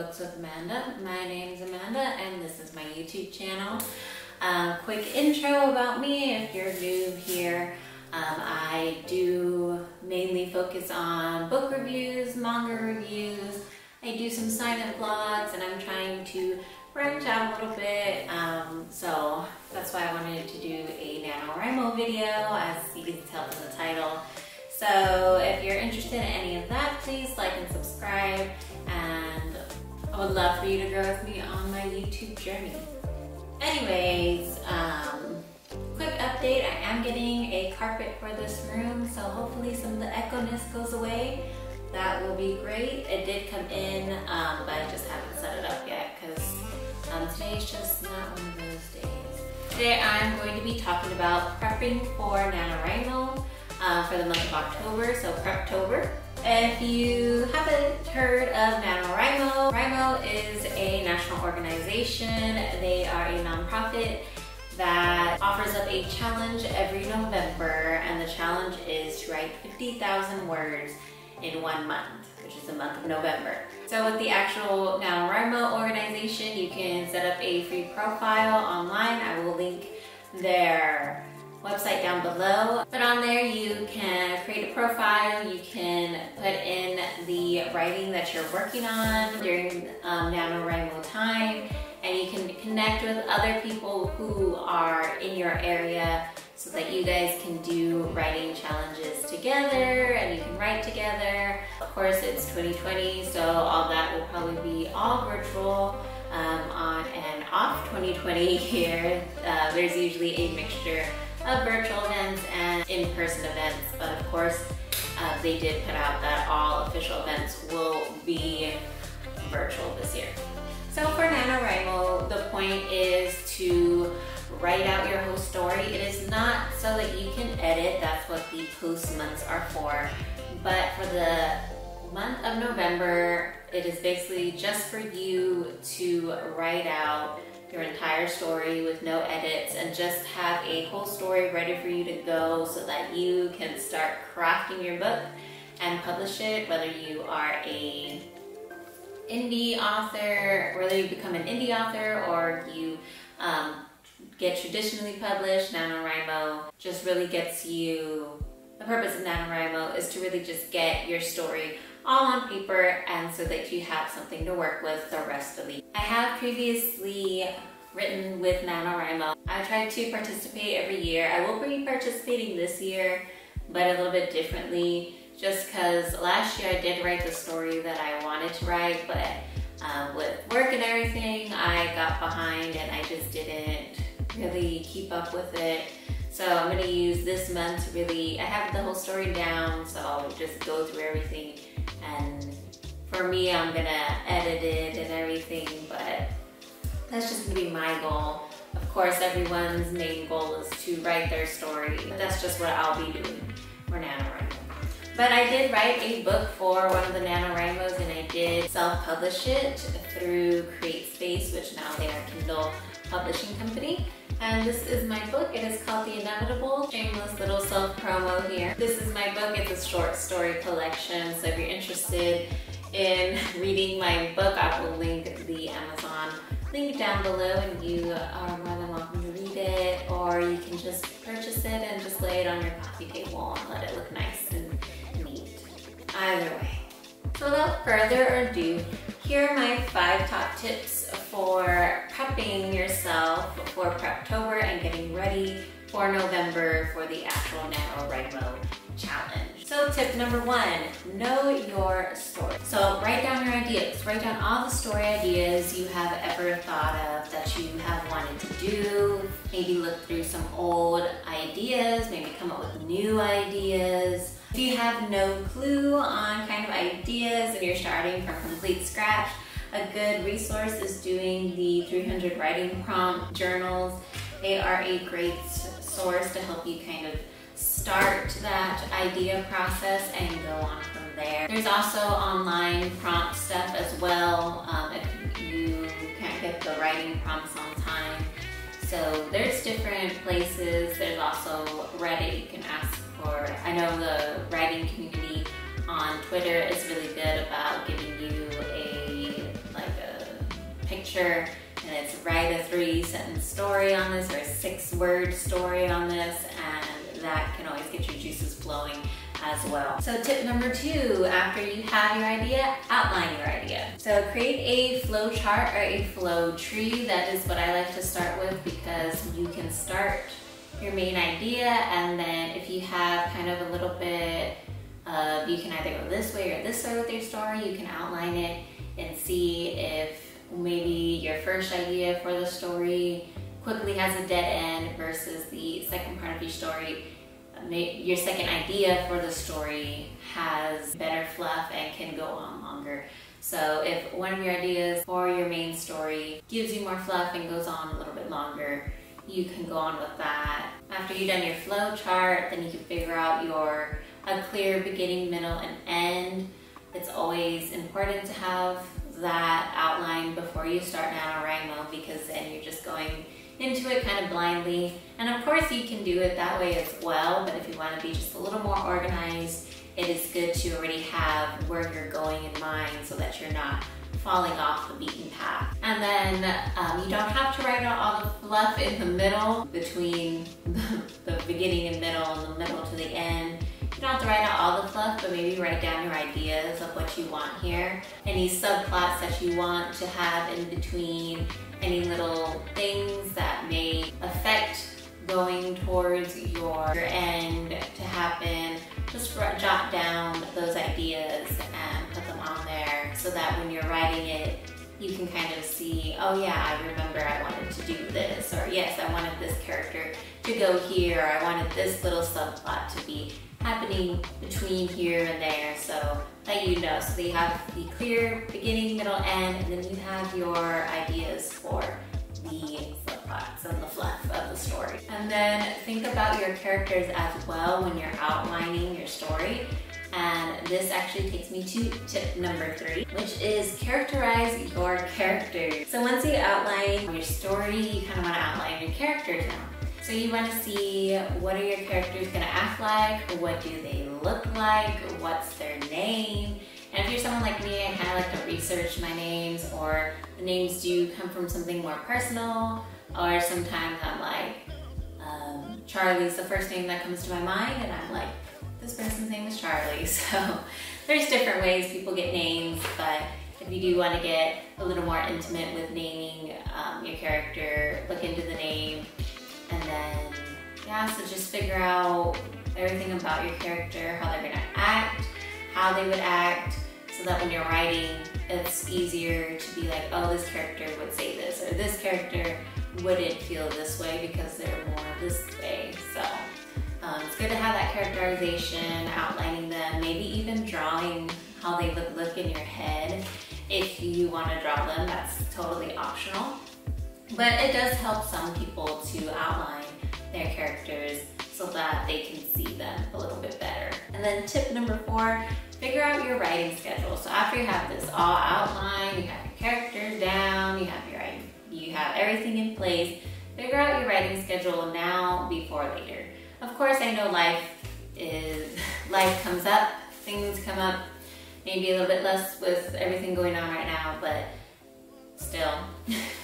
Books with Amanda. My name is Amanda and this is my YouTube channel. Quick intro about me if you're new here. I do mainly focus on book reviews, manga reviews. I do some silent vlogs and I'm trying to branch out a little bit. So that's why I wanted to do a NaNoWriMo video, as you can tell from the title. So if you're interested in any of that, please like and subscribe, and I would love for you to grow with me on my YouTube journey. Anyways, quick update, I am getting a carpet for this room, so hopefully some of the echo-ness goes away. That will be great. It did come in, but I just haven't set it up yet because today's just not one of those days. Today I'm going to be talking about prepping for NaNoWriMo for the month of October, so Preptober. If you haven't heard of NaNoWriMo, NaNoWriMo is a national organization. They are a nonprofit that offers up a challenge every November, and the challenge is to write 50,000 words in 1 month, which is the month of November. So with the actual NaNoWriMo organization, you can set up a free profile online. I will link their website down below. But on there you can create a profile, you can put in the writing that you're working on during NaNoWriMo time, and you can connect with other people who are in your area so that you guys can do writing challenges together and you can write together. Of course, it's 2020, so all that will probably be all virtual. On and off 2020 here. There's usually a mixture of virtual events and in-person events, but of course they did put out that all official events will be virtual this year. So for NaNoWriMo, the point is to write out your whole story. It is not so that you can edit, that's what the post months are for, but for the month of November, it is basically just for you to write out your entire story with no edits and just have a whole story ready for you to go so that you can start crafting your book and publish it, whether you are a indie author, whether you become an indie author or you get traditionally published. NaNoWriMo just really gets you, the purpose of NaNoWriMo is to really just get your story all on paper and so that you have something to work with the rest of the year. I have previously written with NaNoWriMo. I try to participate every year. I will be participating this year, but a little bit differently, just because last year I did write the story that I wanted to write, but with work and everything, I got behind and I just didn't really keep up with it. So I'm going to use this month to really, I have the whole story down, so I'll just go through everything. And for me, I'm going to edit it and everything, but that's just going to be my goal. Of course, everyone's main goal is to write their story. That's just what I'll be doing for NaNoWriMo. But I did write a book for one of the NaNoWriMos, and I did self-publish it through CreateSpace, which now they are Kindle publishing company. And this is my book. It is called The Inevitable. Shameless little self-promo here. This is my book. It's a short story collection. So if you're interested in reading my book, I will link the Amazon link down below, and you are more than welcome to read it, or you can just purchase it and just lay it on your coffee table and let it look nice and neat. Either way. So without further ado, here are my 5 top tips for prepping yourself for Preptober and getting ready for November for the actual NaNoWriMo challenge. So tip number 1, know your story. So write down your ideas. Write down all the story ideas you have ever thought of that you have wanted to do. Maybe look through some old ideas, maybe come up with new ideas. If you have no clue on kind of ideas and you're starting from complete scratch, a good resource is doing the 300 writing prompt journals. They are a great source to help you kind of start that idea process and go on from there. There's also online prompt stuff as well if you can't get the writing prompts on time. So there's different places. There's also Reddit you can ask for. I know the writing community on Twitter is really good about giving you a structure and it's write a 3-sentence story on this or a 6-word story on this, and that can always get your juices flowing as well. So tip number 2, after you have your idea, outline your idea. So create a flow chart or a flow tree. That is what I like to start with, because you can start your main idea, and then if you have kind of a little bit of, you can either go this way or this way with your story, you can outline it and see if maybe your first idea for the story quickly has a dead end versus the second part of your story. Your second idea for the story has better fluff and can go on longer. So if one of your ideas for your main story gives you more fluff and goes on a little bit longer, you can go on with that. After you've done your flow chart, then you can figure out a clear beginning, middle, and end. It's always important to have that outline before you start NaNoWriMo, because then you're just going into it kind of blindly. And of course you can do it that way as well, but if you want to be just a little more organized, it is good to already have where you're going in mind so that you're not falling off the beaten path. And then you don't have to write out all the fluff in the middle between the beginning and middle and the middle to the end. You don't have to write out all the fluff, but maybe write down your ideas of what you want here. Any subplots that you want to have in between, any little things that may affect going towards your end to happen. Just jot down those ideas and put them on there so that when you're writing it, you can kind of see, oh yeah, I remember I wanted to do this, or yes, I wanted this character to go here, or I wanted this little subplot to be happening between here and there, so that you know. So you have the clear beginning, middle, end, and then you have your ideas for the subplots and the fluff of the story. And then think about your characters as well when you're outlining your story. And this actually takes me to tip number 3, which is characterize your characters. So once you outline your story, you kind of want to outline your characters now. So you want to see, what are your characters going to act like? What do they look like? What's their name? And if you're someone like me, I kind of like to research my names, or the names do come from something more personal, or sometimes I'm like, Charlie's the first name that comes to my mind, and I'm like, this person's name is Charlie. So there's different ways people get names, but if you do want to get a little more intimate with naming your character, look into the name, and then, yeah, so just figure out everything about your character, how they're gonna act, how they would act, so that when you're writing, it's easier to be like, oh, this character would say this, or this character wouldn't feel this way because they're more this way. So it's good to have that characterization, outlining them, maybe even drawing how they would look in your head. If you want to draw them, that's totally optional. But it does help some people to outline their characters so that they can see them a little bit better. And then tip number 4, figure out your writing schedule. So after you have this all outlined, you have your characters down, you have everything in place, figure out your writing schedule now before later. Of course, I know life comes up, things come up, maybe a little bit less with everything going on right now, but still,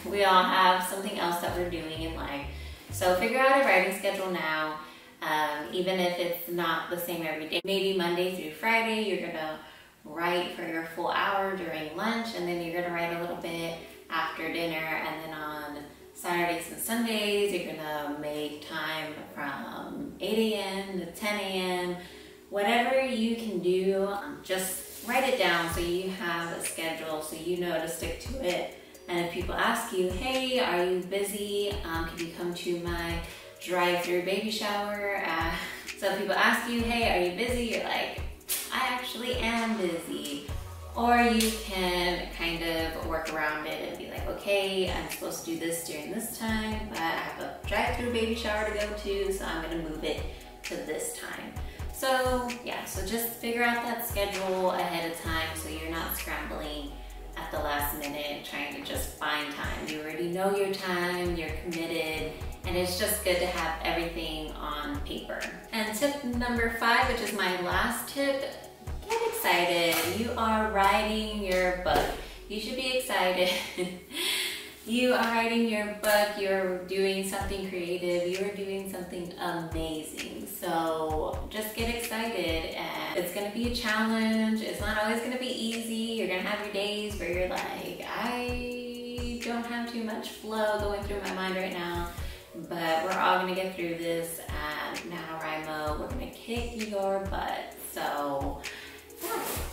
we all have something else that we're doing in life. So figure out a writing schedule now, even if it's not the same every day. Maybe Monday through Friday, you're gonna write for your full hour during lunch, and then you're gonna write a little bit after dinner, and then on Saturdays and Sundays, you're gonna make time from 8 a.m. to 10 a.m. Whatever you can do, just write it down so you have a schedule, so you know to stick to it. And if people ask you, hey, are you busy? Can you come to my drive-through baby shower? So if people ask you, hey, are you busy? You're like, I actually am busy. Or you can kind of work around it and be like, okay, I'm supposed to do this during this time, but I have a drive-through baby shower to go to, so I'm gonna move it to this time. So yeah, so just figure out that schedule ahead of time so you're not scrambling at the last minute trying to just find time. You already know your time, you're committed, and it's just good to have everything on paper. And tip number 5, which is my last tip, get excited. You are writing your book. You should be excited. You are writing your book, you're doing something creative, you're doing something amazing. So just get excited, and it's gonna be a challenge. It's not always gonna be easy. You're gonna have your days where you're like, I don't have too much flow going through my mind right now, but we're all gonna get through this at NaNoWriMo. We're gonna kick your butt. So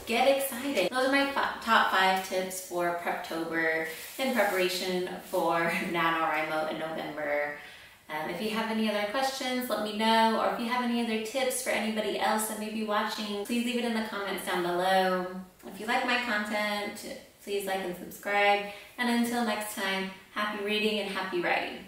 get excited. Those are my top 5 tips for Preptober in preparation for NaNoWriMo in November. If you have any other questions, let me know, or if you have any other tips for anybody else that may be watching, please leave it in the comments down below. If you like my content, please like and subscribe. And until next time, happy reading and happy writing.